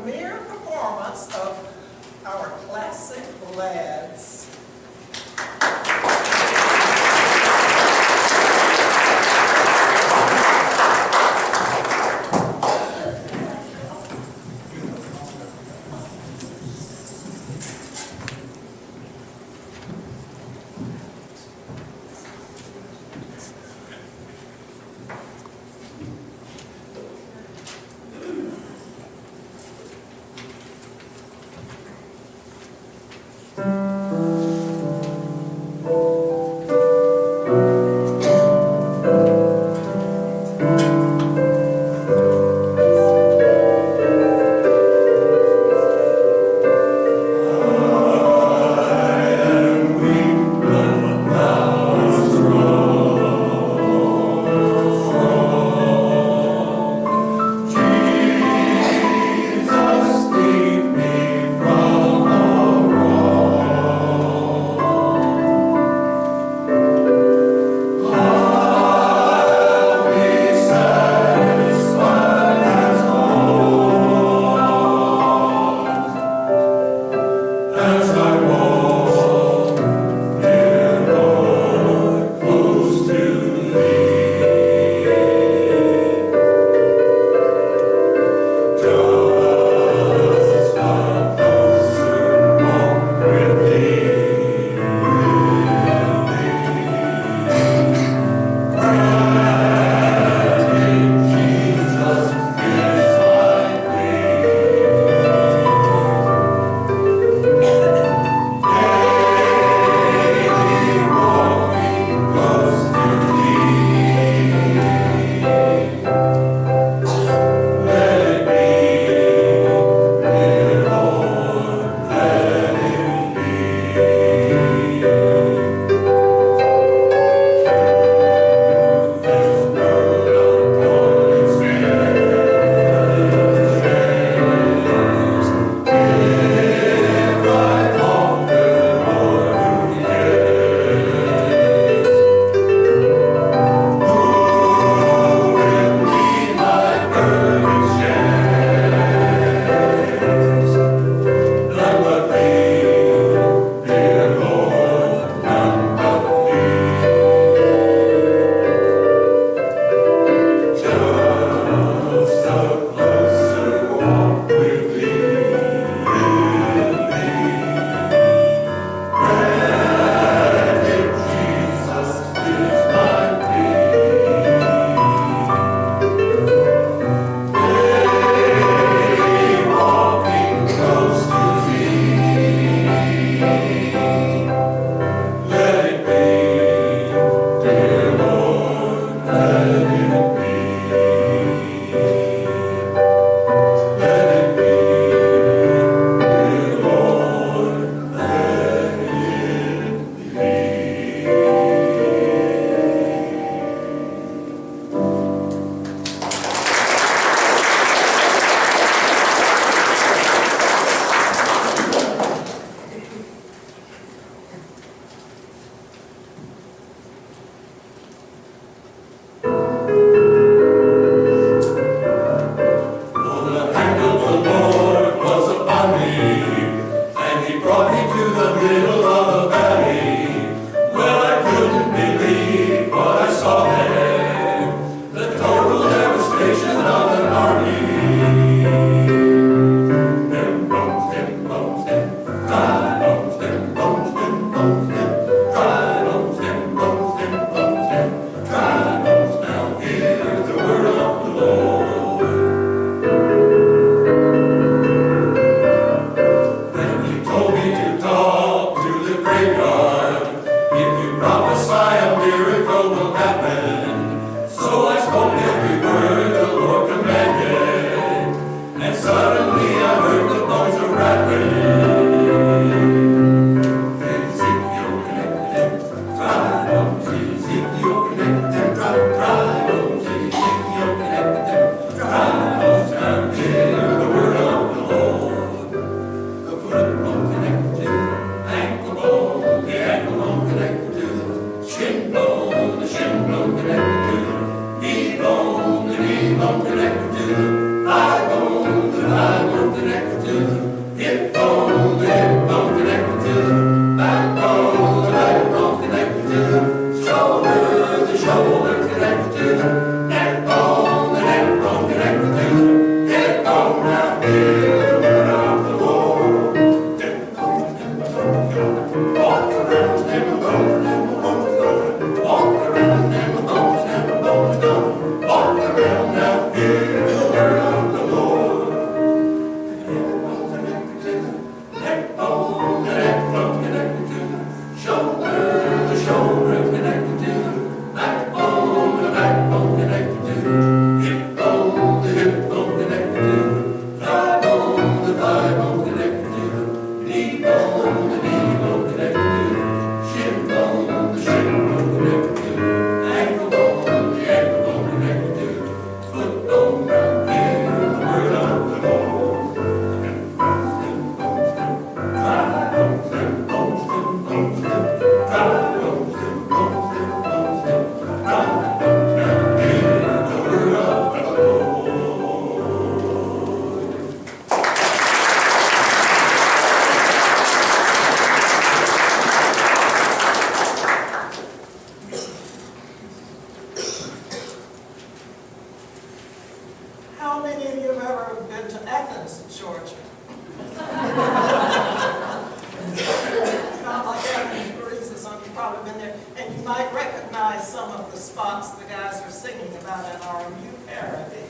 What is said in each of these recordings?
premiere performance of our classic lads. Shin bone, the shin bone connected to the knee bone, the knee recognize some of the spots the guys are singing about in our new parody.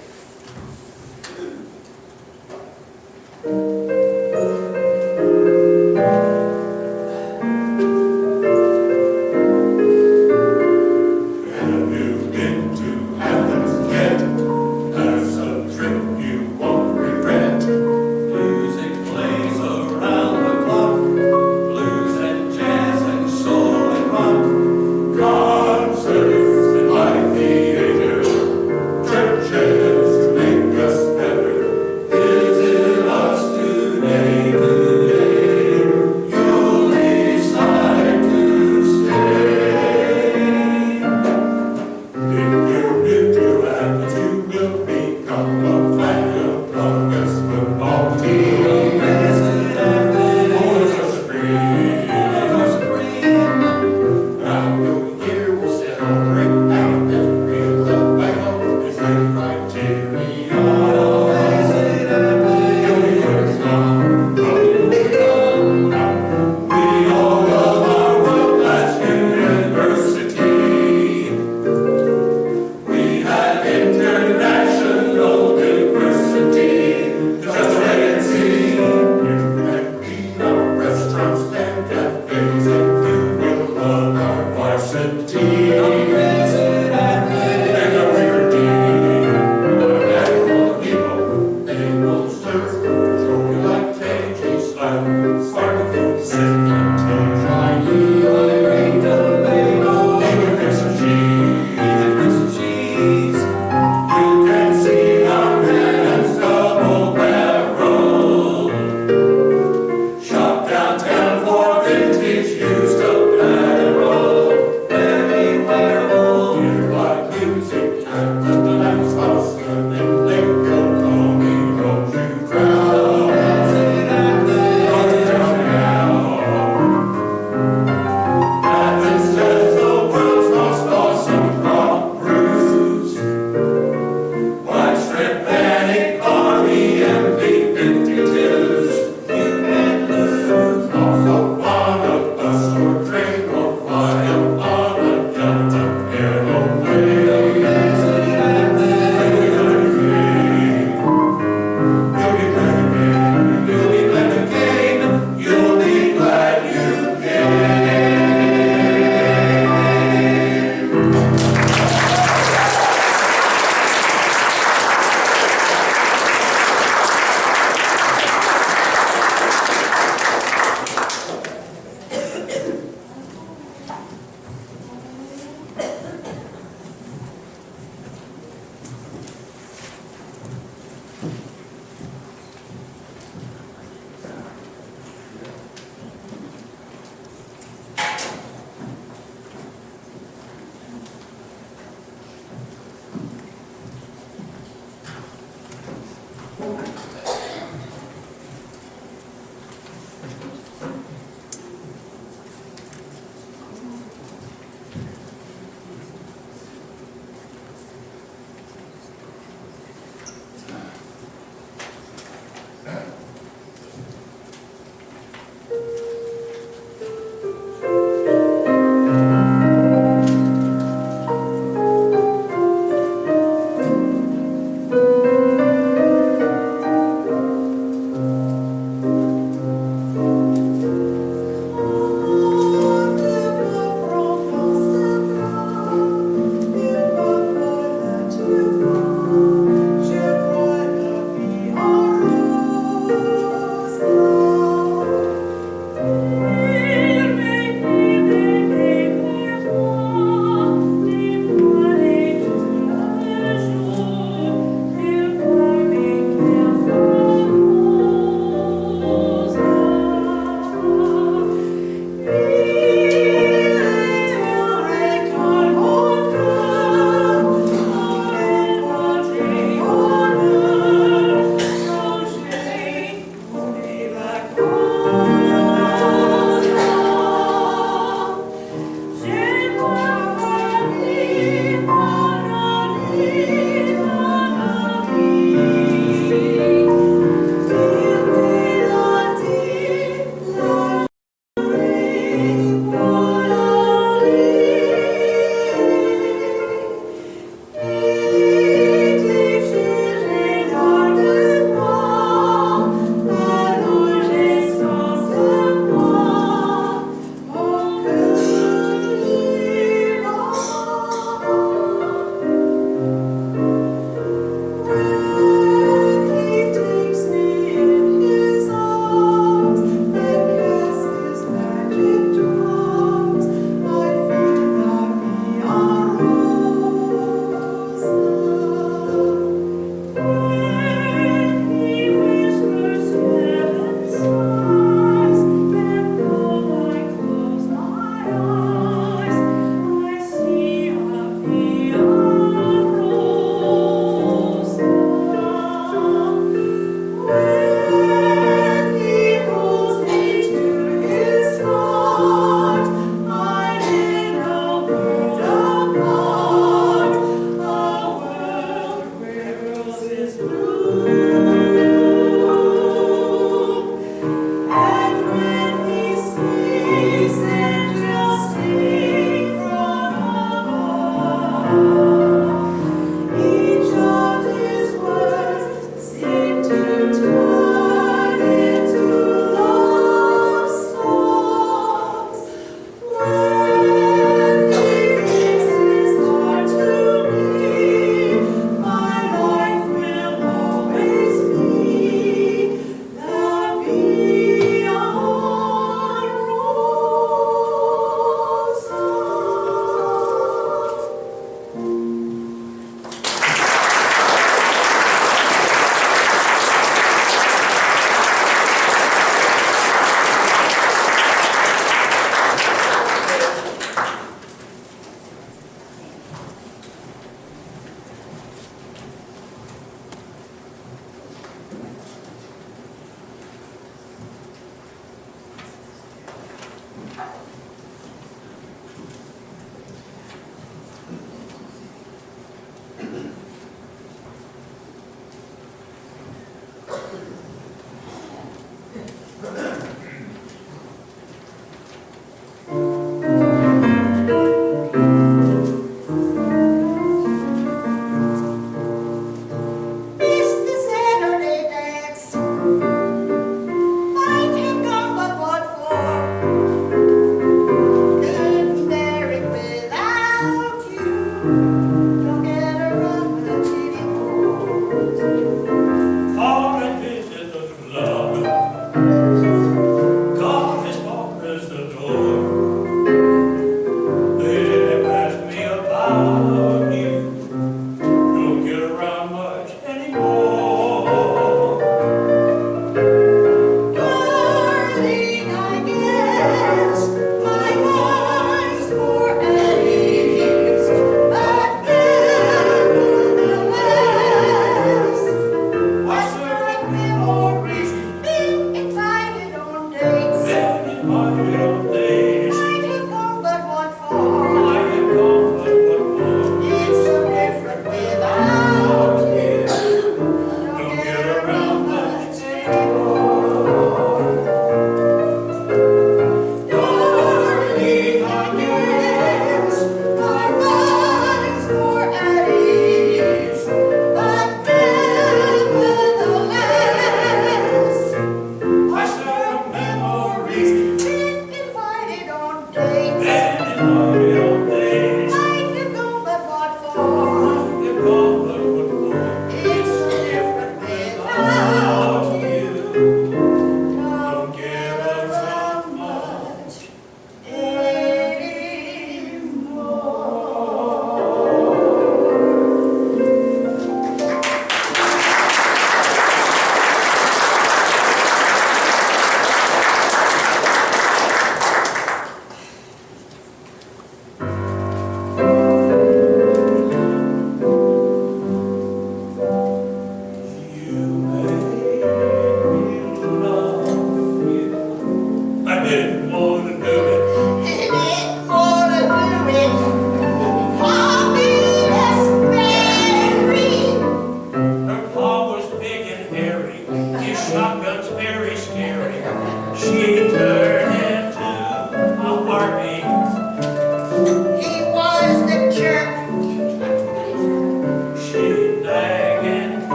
Used to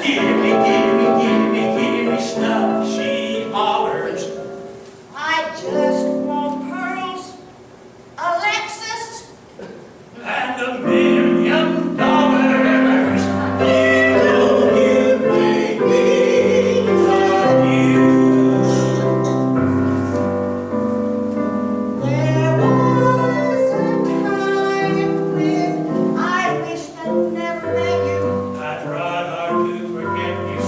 give me stuff, she hollers. I just want pearls, Alexis. And $1,000,000. You make me love you. There was a time when I wished I'd never met you. I tried hard to forget you.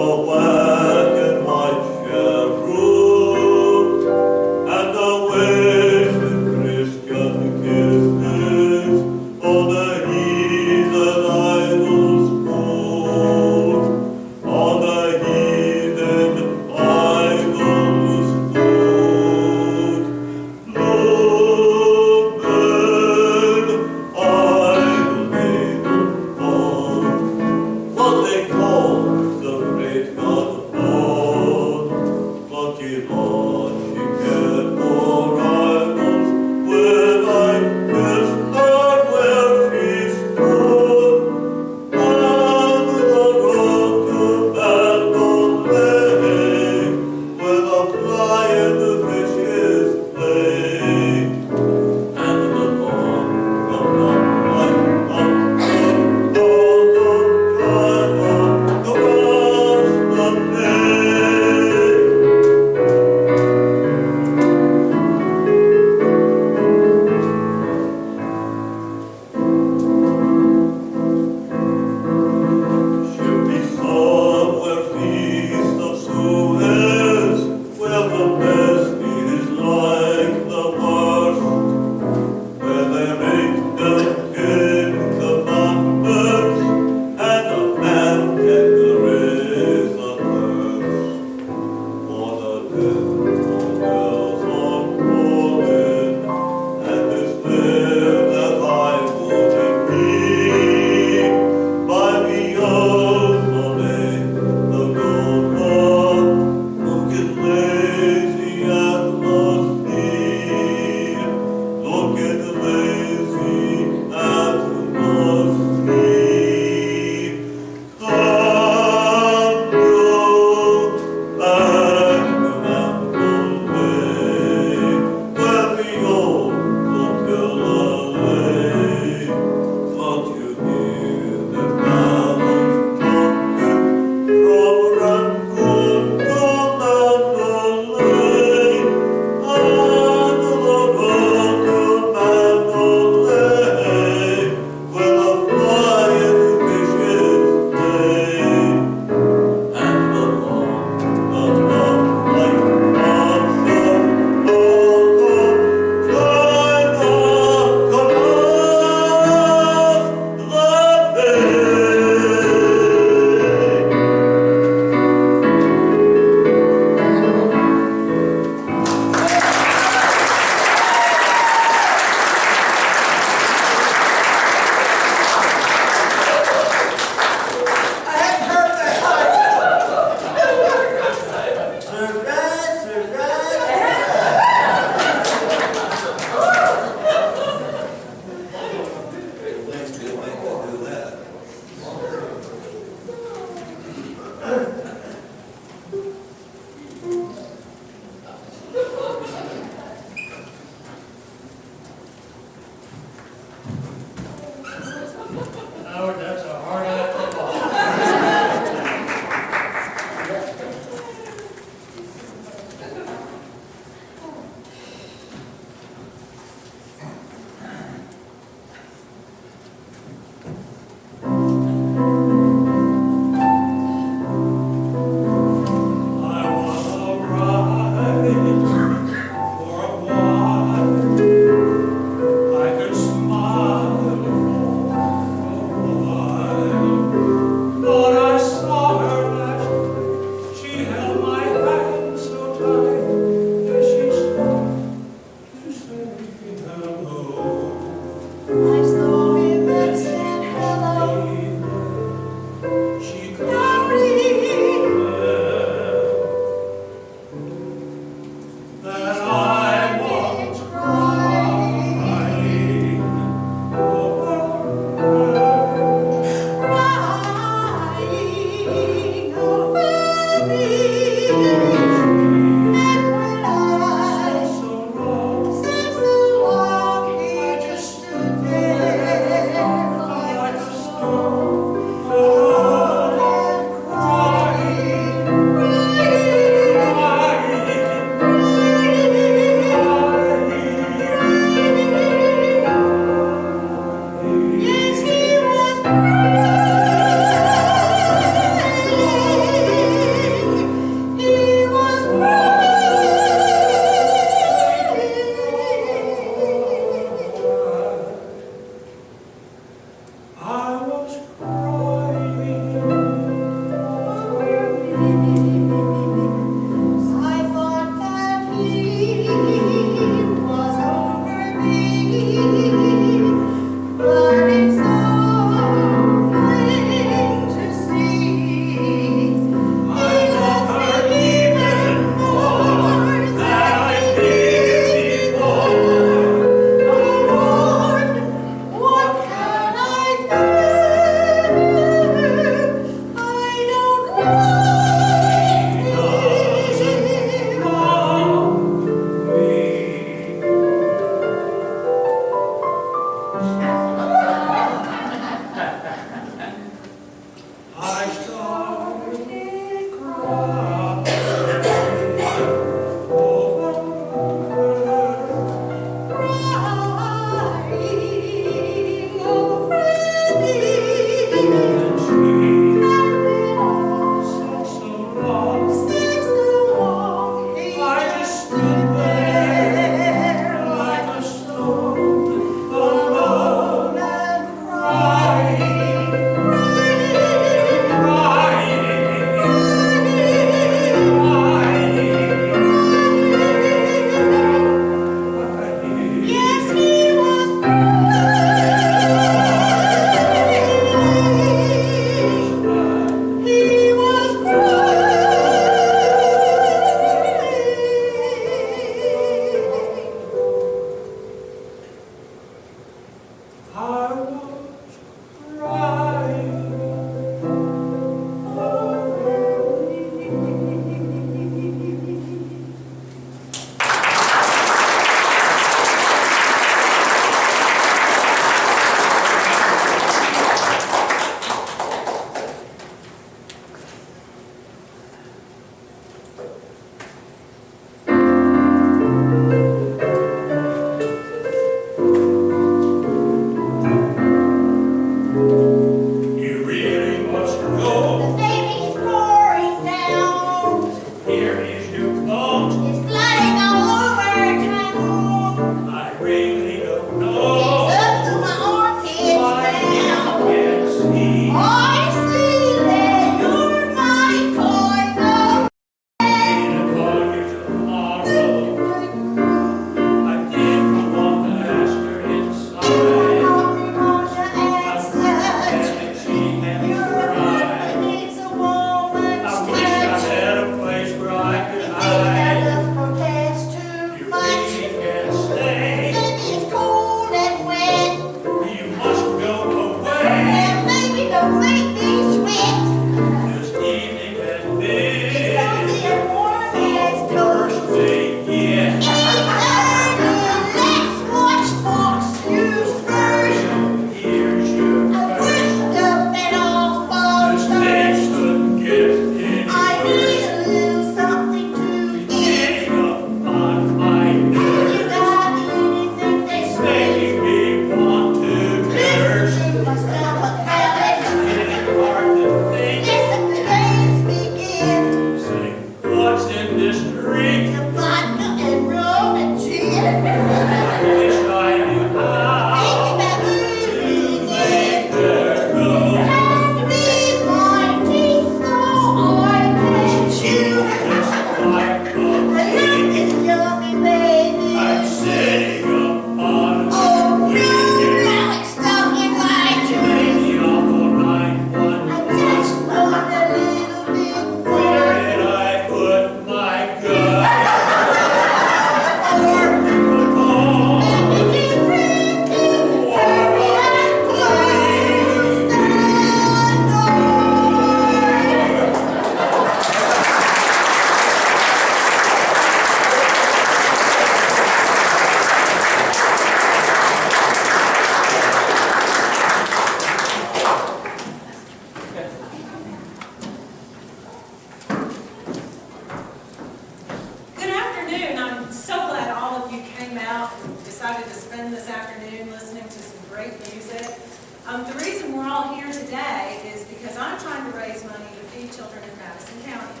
The reason we're all here today is because I'm trying to raise money to feed children in Madison County.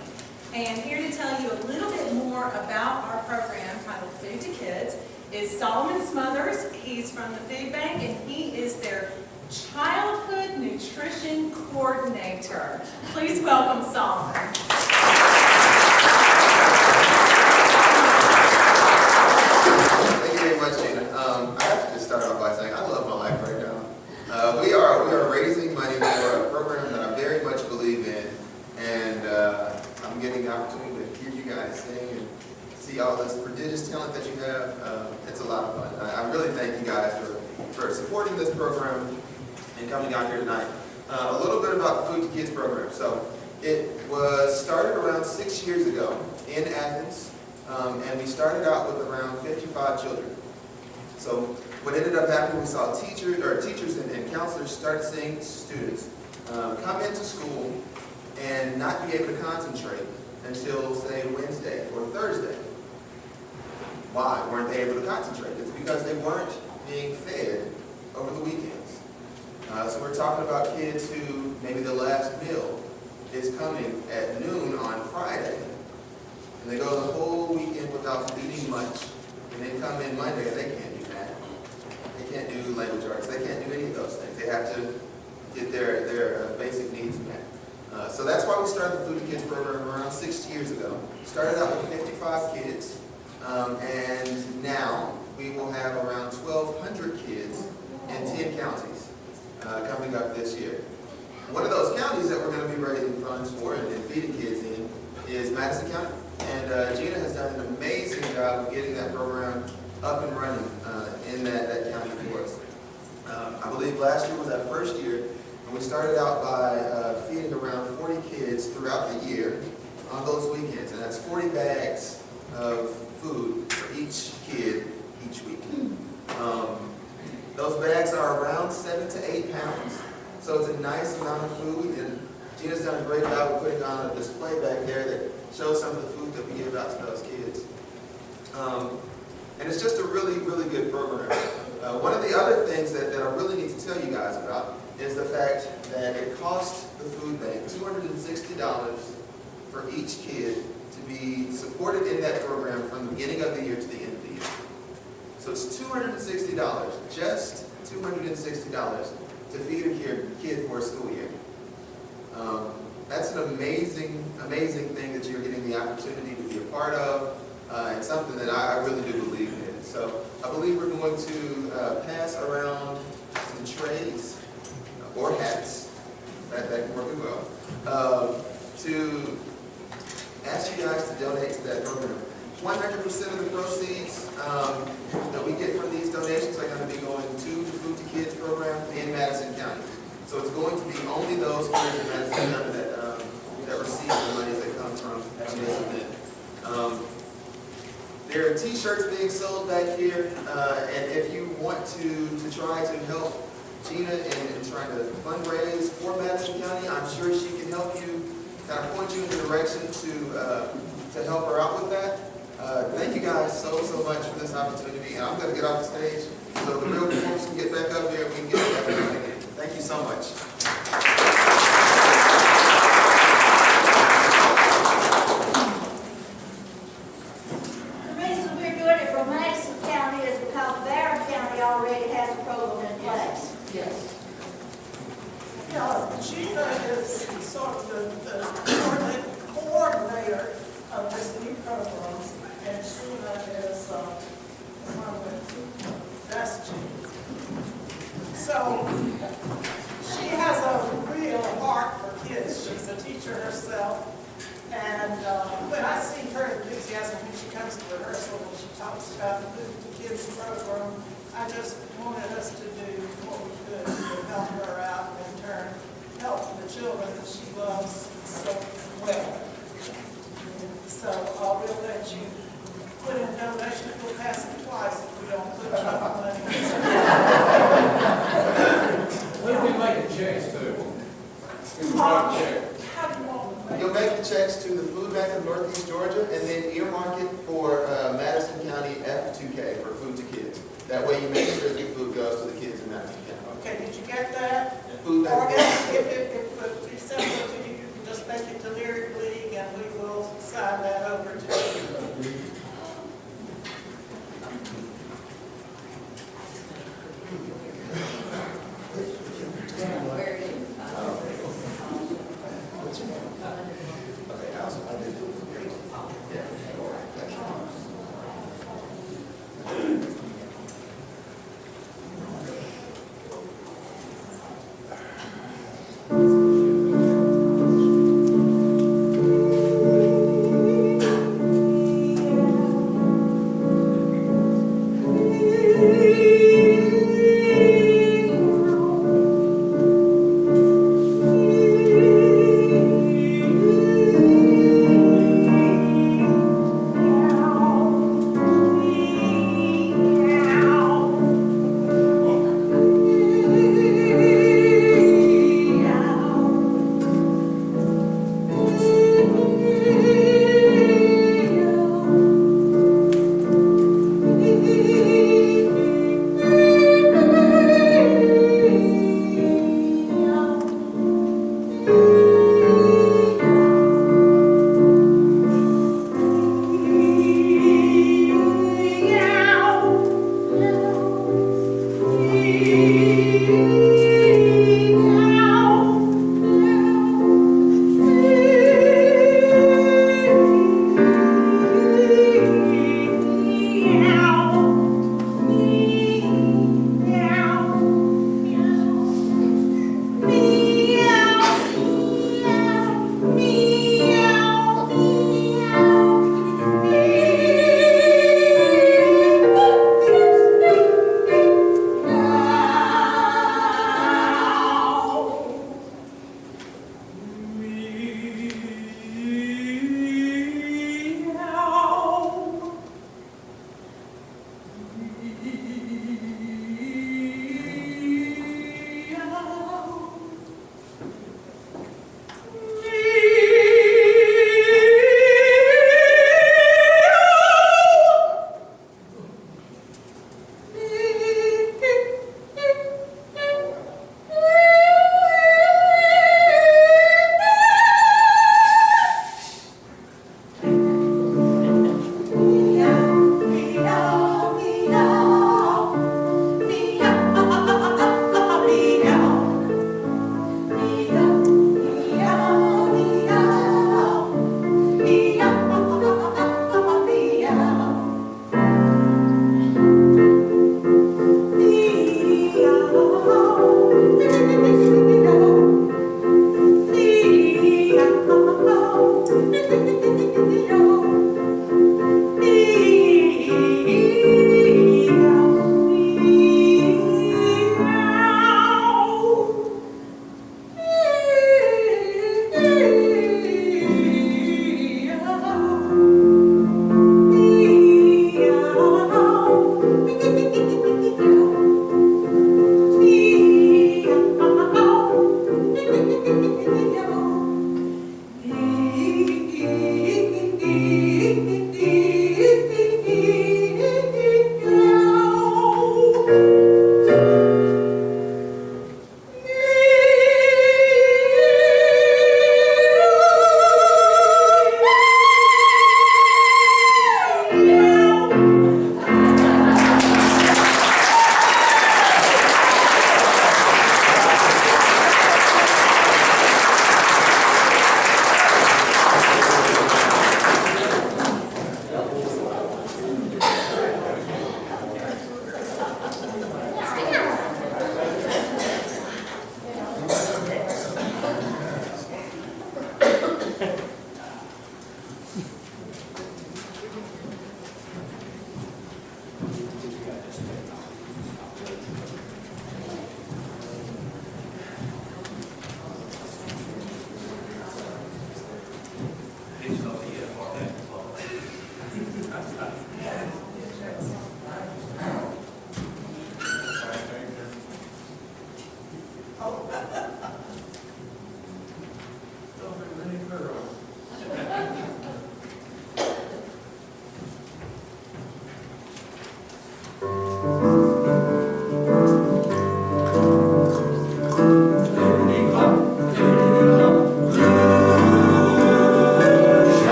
And here to tell you a little bit more about our program titled Food to Kids is Solomon Smothers. He's from the Food Bank and he is their Childhood Nutrition Coordinator. Please welcome Solomon. Thank you very much, Gina. I have to just start off by saying I love my life right now. We are raising money for a program that I very much believe in, and I'm getting the opportunity to hear you guys sing and see all this prodigious talent that you have. It's a lot of fun. I really thank you guys for supporting this program and coming out here tonight. A little bit about the Food to Kids program. So It was started around 6 years ago in Athens, and we started out with around 55 children. So what ended up happening, we saw teachers and counselors started seeing students come into school and not be able to concentrate until, say, Wednesday or Thursday. Why weren't they able to concentrate? It's because they weren't being fed over the weekends. So we're talking about kids who maybe the last meal is coming at noon on Friday, and they go the whole weekend without eating much, and they come in Monday and they can't do math. They can't do language arts. They can't do any of those things. They have to get their basic needs met. So that's why we started the Food to Kids program around 6 years ago. Started out with 55 kids, and now we will have around 1,200 kids in 10 counties coming up this year. One of those counties that we're going to be raising funds for and feeding kids in is Madison County. And Gina has done an amazing job of getting that program up and running in that county for us. I believe last year was our first year, and we started out by feeding around 40 kids throughout the year on those weekends. And that's 40 bags of food for each kid each week. Those bags are around 7 to 8 pounds. So it's a nice amount of food, and Gina's done a great job of putting on a display back there that shows some of the food that we give out to those kids. And it's just a really, really good program. One of the other things that I really need to tell you guys about is the fact that it costs the food bank $260 for each kid to be supported in that program from the beginning of the year to the end of the year. So it's $260, just $260 to feed a kid for a school year. That's an amazing, amazing thing that you're getting the opportunity to be a part of, and something that I really do believe in. So I believe we're going to pass around some trays or hats, that can work as well, to ask you guys to donate to that program. 100% of the proceeds that we get from these donations are going to be going to the Food to Kids program in Madison County. So it's going to be only those kids in Madison County that receive the money that comes from this event. There are t-shirts being sold back here, and if you want to try to help Gina in trying to fundraise for Madison County, I'm sure she can help you, kind of point you in the direction to help her out with that. Thank you guys so much for this opportunity, and I'm going to get off the stage so the real folks can get back up here and we can get everything again. Thank you so much. The reason we're doing it for Madison County is because Barron County already has a program in place. Yes. Yeah, Gina is sort of the coordinator of this new program, and Sheila is that's Gina. So she has a real heart for kids. She's a teacher herself, and when I see her enthusiasm when she comes to rehearsal and she talks about the Food to Kids program, I just wanted us to do what we could to help her out and in turn help the children that she loves so well. So we'll let you put in a donation. We'll pass it twice if we don't put enough money. When do we make the checks to? How do you want to make You'll make the checks to the Food Bank of Northeast Georgia and then earmark it for Madison County F2K for Food to Kids. That way you make sure the food goes to the kids in Madison County. Okay, did you get that? Food Or Bank. if it's simple to you, you can just make it to Lyric League and we will sign that over to you.